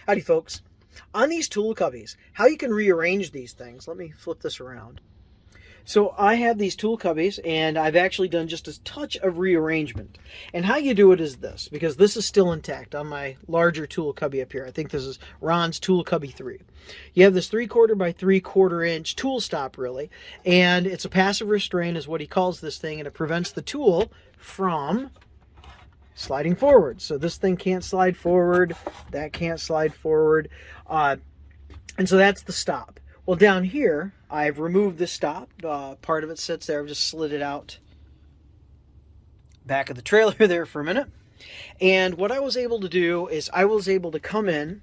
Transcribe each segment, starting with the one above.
Howdy folks. On these tool cubbies, how you can rearrange these things. Let me flip this around. So I have these tool cubbies and I've actually done just a touch of rearrangement. And how you do it is this, because this is still intact on my larger tool cubby up here. I think this is Ron's Tool Cubby 3. You have this 3/4 by 3/4 inch tool stop really, and it's a passive restraint is what he calls this thing, and it prevents the tool from sliding forward. So this thing can't slide forward, that can't slide forward, and so that's the stop. Well, down here I've removed the stop. Part of it sits there. I've just slid it out back of the trailer there for a minute. And what I was able to do is I was able to come in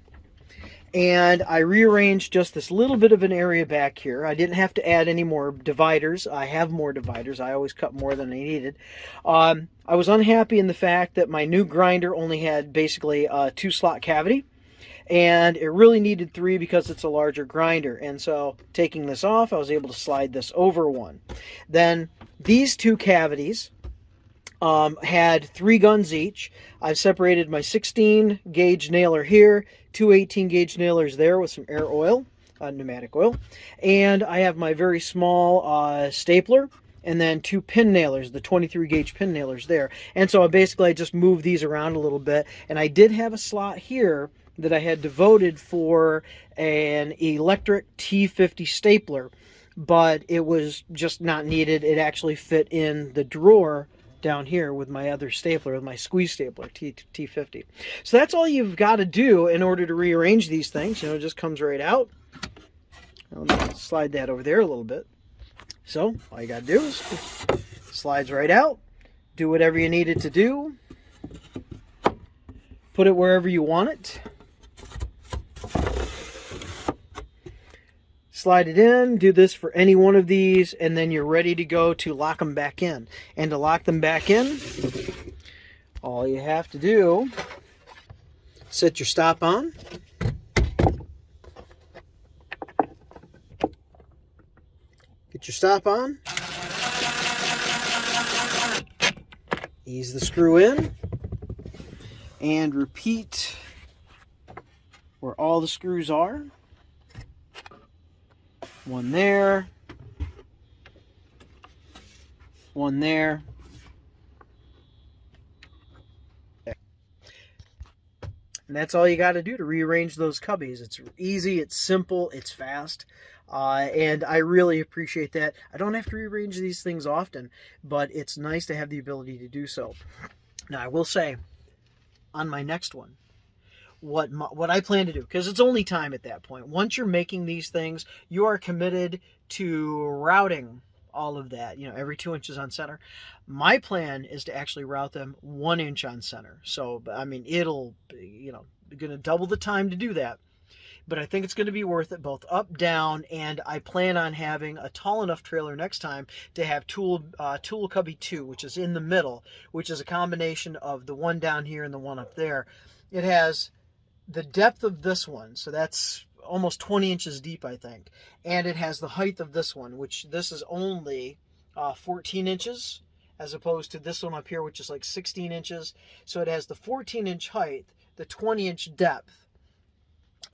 and I rearranged just this little bit of an area back here. I didn't have to add any more dividers. I have more dividers. I always cut more than I needed. I was unhappy in the fact that my new grinder only had basically a 2-slot cavity, and it really needed 3 because it's a larger grinder. And so taking this off, I was able to slide this over one. Then these 2 cavities had 3 guns each. I've separated my 16 gauge nailer here, 2 18 gauge nailers there with some air oil, pneumatic oil, and I have my very small stapler, and then 2 pin nailers, the 23 gauge pin nailers there. And so I just moved these around a little bit, and I did have a slot here that I had devoted for an electric T50 stapler, but it was just not needed. It actually fit in the drawer down here with my other stapler, with my squeeze stapler, T50. So that's all you've got to do in order to rearrange these things. You know, it just comes right out. Let me slide that over there a little bit. So all you got to do is slides right out. Do whatever you need it to do. Put it wherever you want it. Slide it in, do this for any one of these, and then you're ready to go to lock them back in. And to lock them back in, all you have to do, set your stop on. Get your stop on. Ease the screw in. And repeat where all the screws are. One there, one there. And that's all you got to do to rearrange those cubbies. It's easy, it's simple, it's fast, and I really appreciate that. I don't have to rearrange these things often, but it's nice to have the ability to do so. Now, I will say, on my next one, what I plan to do, because it's only time at that point. Once you're making these things, you are committed to routing all of that, you know, every 2 inches on center. My plan is to actually route them 1 inch on center. So, I mean, it'll, you know, going to double the time to do that. But I think it's going to be worth it, both up, down, and I plan on having a tall enough trailer next time to have Tool Cubby 2, which is in the middle, which is a combination of the one down here and the one up there. It has the depth of this one, so that's almost 20 inches deep, I think. And it has the height of this one, which this is only 14 inches, as opposed to this one up here, which is like 16 inches. So it has the 14-inch height, the 20-inch depth.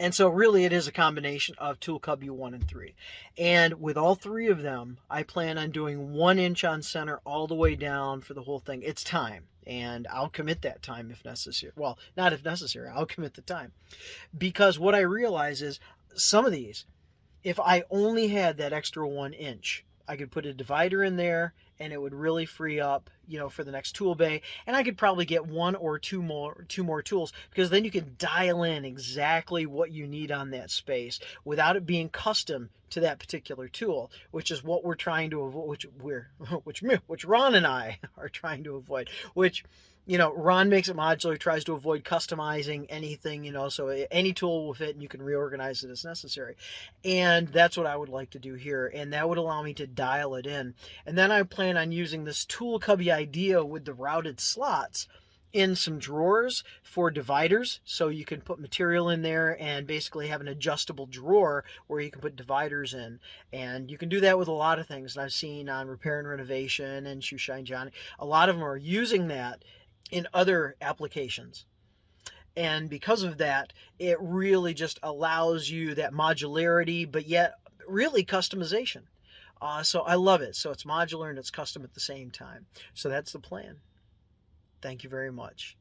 And so really it is a combination of Tool Cubby 1 and 3. And with all 3 of them, I plan on doing 1 inch on center all the way down for the whole thing. It's time. And I'll commit that time if necessary. Well, not if necessary. I'll commit the time. Because what I realize is some of these, if I only had that extra 1 inch, I could put a divider in there and it would really free up, you know, for the next tool bay. And I could probably get 1 or 2 more tools, because then you can dial in exactly what you need on that space without it being custom to that particular tool, which is what we're trying to avoid, which Ron and I are trying to avoid, which, you know, Ron makes it modular, tries to avoid customizing anything, you know, so any tool will fit and you can reorganize it as necessary. And that's what I would like to do here. And that would allow me to dial it in. And then I plan on using this Tool Cubby idea with the routed slots in some drawers for dividers, so you can put material in there and basically have an adjustable drawer where you can put dividers in. And you can do that with a lot of things. And I've seen on Repair and Renovation and Shoe Shine Johnny, a lot of them are using that in other applications. And because of that, it really just allows you that modularity, but yet really customization. So I love it. So it's modular and it's custom at the same time. So that's the plan. Thank you very much.